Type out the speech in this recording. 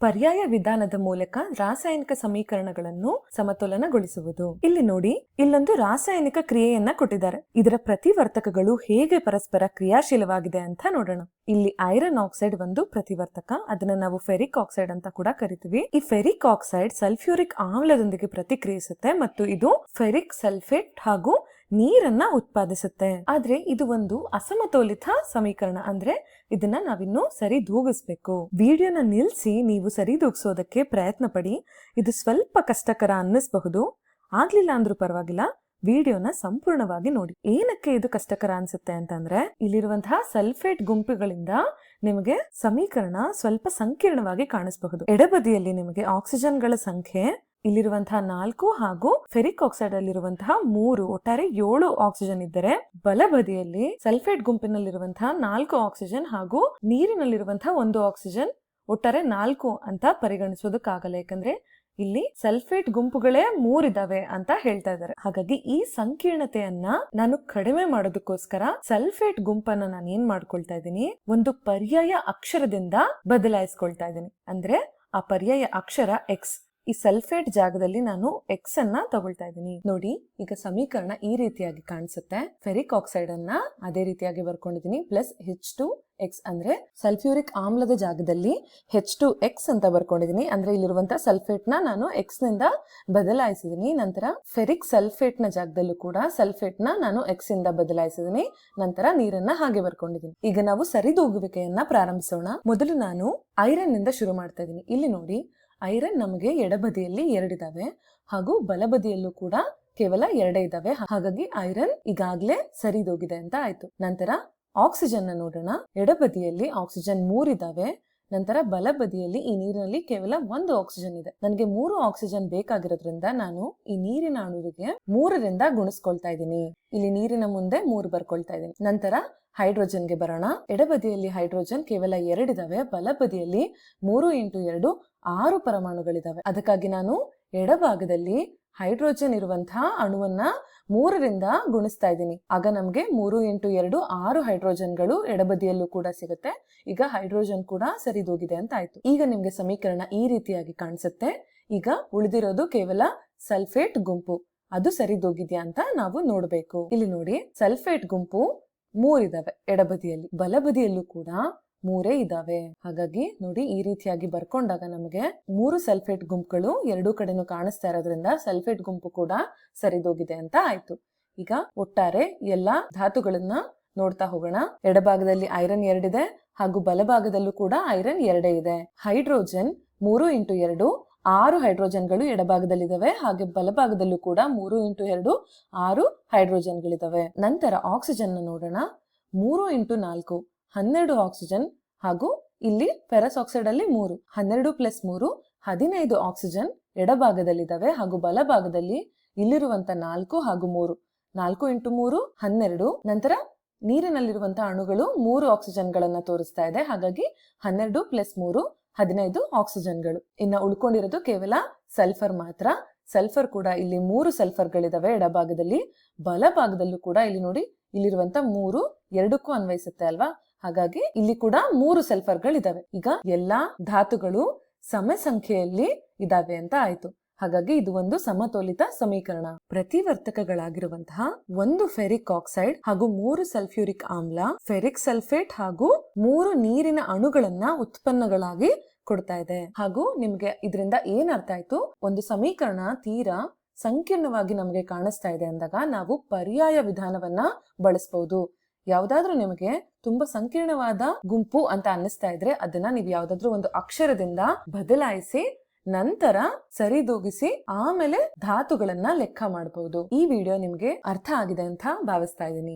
ಪರ್ಯಾಯ ವಿಧಾನದ ಮೂಲಕ ರಾಸಾಯನಿಕ ಸಮೀಕರಣಗಳನ್ನು ಸಮತೋಲನಗೊಳಿಸುವುದು. ಇಲ್ಲಿ ನೋಡಿ, ಇಲ್ಲೊಂದು ರಾಸಾಯನಿಕ ಕ್ರಿಯೆಯನ್ನ ಕೊಟ್ಟಿದ್ದಾರೆ. ಇದರ ಪ್ರತಿವರ್ತಕಗಳು ಹೇಗೆ ಪರಸ್ಪರ ಕ್ರಿಯಾಶೀಲವಾಗಿದೆ ಅಂತ ನೋಡೋಣ. ಇಲ್ಲಿ ಐರನ್ ಆಕ್ಸೈಡ್ ಒಂದು ಪ್ರತಿವರ್ತಕ, ಅದನ್ನ ನಾವು ಫೆರಿಕ್ ಆಕ್ಸೈಡ್ ಅಂತ ಕೂಡ ಕರಿತೀವಿ. ಈ ಫೆರಿಕ್ ಆಕ್ಸೈಡ್ ಸಲ್ಫ್ಯೂರಿಕ್ ಆಮ್ಲದೊಂದಿಗೆ ಪ್ರತಿಕ್ರಿಯಿಸುತ್ತೆ ಮತ್ತು ಇದು ಫೆರಿಕ್ ಸಲ್ಫೇಟ್ ಹಾಗೂ ನೀರನ್ನ ಉತ್ಪಾದಿಸುತ್ತೆ. ಆದ್ರೆ ಇದು ಒಂದು ಅಸಮತೋಲಿತ ಸಮೀಕರಣ, ಅಂದ್ರೆ ಇದನ್ನ ನಾವಿನ್ನು ಸರಿದೂಗಿಸ್ಬೇಕು. ವಿಡಿಯೋನ ನಿಲ್ಸಿ ನೀವು ಸರಿದೂಗಿಸೋದಕ್ಕೆ ಪ್ರಯತ್ನ ಪಡಿ. ಇದು ಸ್ವಲ್ಪ ಕಷ್ಟಕರ ಅನ್ನಿಸಬಹುದು, ಆಗ್ಲಿಲ್ಲ ಅಂದ್ರೂ ಪರವಾಗಿಲ್ಲ, ವಿಡಿಯೋನ ಸಂಪೂರ್ಣವಾಗಿ ನೋಡಿ. ಏನಕ್ಕೆ ಇದು ಕಷ್ಟಕರ ಅನ್ಸುತ್ತೆ ಅಂತಂದ್ರೆ, ಇಲ್ಲಿರುವಂತಹ ಸಲ್ಫೇಟ್ ಗುಂಪುಗಳಿಂದ ನಿಮಗೆ ಸಮೀಕರಣ ಸ್ವಲ್ಪ ಸಂಕೀರ್ಣವಾಗಿ ಕಾಣಿಸಬಹುದು. ಎಡಬದಿಯಲ್ಲಿ ನಿಮಗೆ ಆಕ್ಸಿಜನ್ಗಳ ಸಂಖ್ಯೆ ಇಲ್ಲಿರುವಂತಹ 4 ಹಾಗೂ ಫೆರಿಕ್ ಆಕ್ಸೈಡ್ ಅಲ್ಲಿರುವಂತಹ 3, ಒಟ್ಟಾರೆ 7 ಆಕ್ಸಿಜನ್ ಇದ್ದರೆ, ಬಲಬದಿಯಲ್ಲಿ ಸಲ್ಫೇಟ್ ಗುಂಪಿನಲ್ಲಿರುವಂತಹ 4 ಆಕ್ಸಿಜನ್ ಹಾಗೂ ನೀರಿನಲ್ಲಿರುವಂತಹ 1 ಆಕ್ಸಿಜನ್, ಒಟ್ಟಾರೆ 4 ಅಂತ ಪರಿಗಣಿಸೋದಕ್ಕಾಗಲ್ಲ. ಯಾಕಂದ್ರೆ ಇಲ್ಲಿ ಸಲ್ಫೇಟ್ ಗುಂಪುಗಳೇ 3 ಇದಾವೆ ಅಂತ ಹೇಳ್ತಾ ಇದ್ದಾರೆ. ಹಾಗಾಗಿ ಈ ಸಂಕೀರ್ಣತೆಯನ್ನ ನಾನು ಕಡಿಮೆ ಮಾಡೋದಕ್ಕೋಸ್ಕರ ಸಲ್ಫೇಟ್ ಗುಂಪನ್ನ ನಾನು ಏನ್ ಮಾಡ್ಕೊಳ್ತಾ ಇದ್ದೀನಿ, ಒಂದು ಪರ್ಯಾಯ ಅಕ್ಷರದಿಂದ ಬದಲಾಯಿಸ್ಕೊಳ್ತಾ ಇದ್ದೀನಿ. ಅಂದ್ರೆ ಆ ಪರ್ಯಾಯ ಅಕ್ಷರ ಎಕ್ಸ್. ಈ ಸಲ್ಫೇಟ್ ಜಾಗದಲ್ಲಿ ನಾನು ಎಕ್ಸ್ ಅನ್ನ ತಗೊಳ್ತಾ ಇದ್ದೀನಿ. ನೋಡಿ, ಈಗ ಸಮೀಕರಣ ಈ ರೀತಿಯಾಗಿ ಕಾಣಿಸುತ್ತೆ. ಫೆರಿಕ್ ಆಕ್ಸೈಡ್ ಅನ್ನ ಅದೇ ರೀತಿಯಾಗಿ ಬರ್ಕೊಂಡಿದ್ದೀನಿ, ಪ್ಲಸ್ H2X ಅಂದ್ರೆ ಸಲ್ಫ್ಯೂರಿಕ್ ಆಮ್ಲದ ಜಾಗದಲ್ಲಿ H2X ಅಂತ ಬರ್ಕೊಂಡಿದ್ದೀನಿ. ಅಂದ್ರೆ ಇಲ್ಲಿರುವಂತಹ ಸಲ್ಫೇಟ್ ನ ನಾನು ಎಕ್ಸ್ ನಿಂದ ಬದಲಾಯಿಸಿದೀನಿ. ನಂತರ ಫೆರಿಕ್ ಸಲ್ಫೇಟ್ ನ ಜಾಗದಲ್ಲೂ ಕೂಡ ಸಲ್ಫೇಟ್ ನ ನಾನು ಎಕ್ಸ್ ಇಂದ ಬದಲಾಯಿಸಿದೀನಿ. ನಂತರ ನೀರನ್ನ ಹಾಗೆ ಬರ್ಕೊಂಡಿದ್ದೀನಿ. ಈಗ ನಾವು ಸರಿದೂಗುವಿಕೆಯನ್ನ ಪ್ರಾರಂಭಿಸೋಣ. ಮೊದಲು ನಾನು ಐರನ್ ನಿಂದ ಶುರು ಮಾಡ್ತಾ ಇದ್ದೀನಿ. ಇಲ್ಲಿ ನೋಡಿ, ಐರನ್ ನಮಗೆ ಎಡಬದಿಯಲ್ಲಿ 2 ಇದಾವೆ ಹಾಗೂ ಬಲಬದಿಯಲ್ಲೂ ಕೂಡ ಕೇವಲ 2 ಇದಾವೆ. ಹಾಗಾಗಿ ಐರನ್ ಈಗಾಗ್ಲೇ ಸರಿದೋಗಿದೆ ಅಂತ ಆಯ್ತು. ನಂತರ ಆಕ್ಸಿಜನ್ ನ ನೋಡೋಣ. ಎಡಬದಿಯಲ್ಲಿ ಆಕ್ಸಿಜನ್ 3 ಇದಾವೆ. ನಂತರ ಬಲಬದಿಯಲ್ಲಿ ಈ ನೀರಿನಲ್ಲಿ ಕೇವಲ 1 ಆಕ್ಸಿಜನ್ ಇದೆ. ನನಗೆ 3 ಆಕ್ಸಿಜನ್ ಬೇಕಾಗಿರೋದ್ರಿಂದ ನಾನು ಈ ನೀರಿನ ಅಣುವಿಗೆ 3ರಿಂದ ಗುಣಿಸ್ಕೊಳ್ತಾ ಇದ್ದೀನಿ. ಇಲ್ಲಿ ನೀರಿನ ಮುಂದೆ 3 ಬರ್ಕೊಳ್ತಾ ಇದ್ದೀನಿ. ನಂತರ ಹೈಡ್ರೋಜನ್ಗೆ ಬರೋಣ. ಎಡಬದಿಯಲ್ಲಿ ಹೈಡ್ರೋಜನ್ ಕೇವಲ 2 ಇದಾವೆ. ಬಲಬದಿಯಲ್ಲಿ 3 × 2 6 ಪರಮಾಣುಗಳಿದಾವೆ. ಅದಕ್ಕಾಗಿ ನಾನು ಎಡಭಾಗದಲ್ಲಿ ಹೈಡ್ರೋಜನ್ ಇರುವಂತಹ ಅಣುವನ್ನ 3ರಿಂದ ಗುಣಿಸ್ತಾ ಇದ್ದೀನಿ. ಆಗ ನಮ್ಗೆ 3 × 2 6 ಹೈಡ್ರೋಜನ್ಗಳು ಎಡಬದಿಯಲ್ಲೂ ಕೂಡ ಸಿಗುತ್ತೆ. ಈಗ ಹೈಡ್ರೋಜನ್ ಕೂಡ ಸರಿದೋಗಿದೆ ಅಂತ ಆಯ್ತು. ಈಗ ನಿಮ್ಗೆ ಸಮೀಕರಣ ಈ ರೀತಿಯಾಗಿ ಕಾಣಿಸುತ್ತೆ. ಈಗ ಉಳಿದಿರೋದು ಕೇವಲ ಸಲ್ಫೇಟ್ ಗುಂಪು, ಅದು ಸರಿದೋಗಿದ್ಯಾ ಅಂತ ನಾವು ನೋಡ್ಬೇಕು. ಇಲ್ಲಿ ನೋಡಿ, ಸಲ್ಫೇಟ್ ಗುಂಪು 3 ಇದಾವೆ ಎಡಬದಿಯಲ್ಲಿ, ಬಲಬದಿಯಲ್ಲೂ ಕೂಡ 3 ಇದಾವೆ. ಹಾಗಾಗಿ ನೋಡಿ, ಈ ರೀತಿಯಾಗಿ ಬರ್ಕೊಂಡಾಗ ನಮಗೆ 3 ಸಲ್ಫೇಟ್ ಗುಂಪುಗಳು ಎರಡೂ ಕಡೆನೂ ಕಾಣಿಸ್ತಾ ಇರೋದ್ರಿಂದ ಸಲ್ಫೇಟ್ ಗುಂಪು ಕೂಡ ಸರಿದೋಗಿದೆ ಅಂತ ಆಯ್ತು. ಈಗ ಒಟ್ಟಾರೆ ಎಲ್ಲಾ ಧಾತುಗಳನ್ನ ನೋಡ್ತಾ ಹೋಗೋಣ. ಎಡಭಾಗದಲ್ಲಿ ಐರನ್ 2 ಇದೆ ಹಾಗೂ ಬಲಭಾಗದಲ್ಲೂ ಕೂಡ ಐರನ್ 2 ಇದೆ. ಹೈಡ್ರೋಜನ್ 3 × 2 6 ಹೈಡ್ರೋಜನ್ಗಳು ಎಡಭಾಗದಲ್ಲಿದ್ದಾವೆ, ಹಾಗೆ ಬಲಭಾಗದಲ್ಲೂ ಕೂಡ 3 × 2 6 ಹೈಡ್ರೋಜನ್ಗಳಿದಾವೆ. ನಂತರ ಆಕ್ಸಿಜನ್ ನೋಡೋಣ. 3 × 4 12 ಆಕ್ಸಿಜನ್ ಹಾಗೂ ಇಲ್ಲಿ ಫೆರಸ್ ಆಕ್ಸೈಡ್ ಅಲ್ಲಿ 3, 12 + 3 15 ಆಕ್ಸಿಜನ್ ಎಡಭಾಗದಲ್ಲಿದ್ದಾವೆ ಹಾಗೂ ಬಲಭಾಗದಲ್ಲಿ ಇಲ್ಲಿರುವಂತ 4 ಹಾಗೂ 3, 4 × 3 12. ನಂತರ ನೀರಿನಲ್ಲಿರುವಂತಹ ಅಣುಗಳು 3 ಆಕ್ಸಿಜನ್ಗಳನ್ನ ತೋರಿಸ್ತಾ ಇದೆ. ಹಾಗಾಗಿ 12 + 3 15 ಆಕ್ಸಿಜನ್ಗಳು. ಇನ್ನ ಉಳ್ಕೊಂಡಿರೋದು ಕೇವಲ ಸಲ್ಫರ್ ಮಾತ್ರ. ಸಲ್ಫರ್ ಕೂಡ ಇಲ್ಲಿ 3 ಸಲ್ಫರ್ಗಳಿದಾವೆ ಎಡಭಾಗದಲ್ಲಿ. ಬಲಭಾಗದಲ್ಲೂ ಕೂಡ ಇಲ್ಲಿ ನೋಡಿ, ಇಲ್ಲಿರುವಂತ 3 ಎರಡಕ್ಕೂ ಅನ್ವಯಿಸುತ್ತೆ ಅಲ್ವಾ, ಹಾಗಾಗಿ ಇಲ್ಲಿ ಕೂಡ 3 ಸಲ್ಫರ್ಗಳಿದಾವೆ. ಈಗ ಎಲ್ಲಾ ಧಾತುಗಳು ಸಮ ಸಂಖ್ಯೆಯಲ್ಲಿ ಇದಾವೆ ಅಂತ ಆಯ್ತು. ಹಾಗಾಗಿ ಇದು ಒಂದು ಸಮತೋಲಿತ ಸಮೀಕರಣ. ಪ್ರತಿವರ್ತಕಗಳಾಗಿರುವಂತಹ 1 ಫೆರಿಕ್ ಆಕ್ಸೈಡ್ ಹಾಗೂ 3 ಸಲ್ಫ್ಯೂರಿಕ್ ಆಮ್ಲ, ಫೆರಿಕ್ ಸಲ್ಫೇಟ್ ಹಾಗೂ 3 ನೀರಿನ ಅಣುಗಳನ್ನ ಉತ್ಪನ್ನಗಳಾಗಿ ಕೊಡ್ತಾ ಇದೆ. ಹಾಗೂ ನಿಮ್ಗೆ ಇದರಿಂದ ಏನ್ ಅರ್ಥ ಆಯ್ತು, ಒಂದು ಸಮೀಕರಣ ತೀರಾ ಸಂಕೀರ್ಣವಾಗಿ ನಮಗೆ ಕಾಣಿಸ್ತಾ ಇದೆ ಅಂದಾಗ ನಾವು ಪರ್ಯಾಯ ವಿಧಾನವನ್ನ ಬಳಸಬಹುದು. ಯಾವ್ದಾದ್ರೂ ನಿಮಗೆ ತುಂಬಾ ಸಂಕೀರ್ಣವಾದ ಗುಂಪು ಅಂತ ಅನ್ನಿಸ್ತಾ ಇದ್ರೆ ಅದನ್ನ ನೀವು ಯಾವ್ದಾದ್ರೂ ಒಂದು ಅಕ್ಷರದಿಂದ ಬದಲಾಯಿಸಿ ನಂತರ ಸರಿದೂಗಿಸಿ ಆಮೇಲೆ ಧಾತುಗಳನ್ನ ಲೆಕ್ಕ ಮಾಡಬಹುದು. ಈ ವಿಡಿಯೋ ನಿಮ್ಗೆ ಅರ್ಥ ಆಗಿದೆ ಅಂತ ಭಾವಿಸ್ತಾ ಇದ್ದೀನಿ.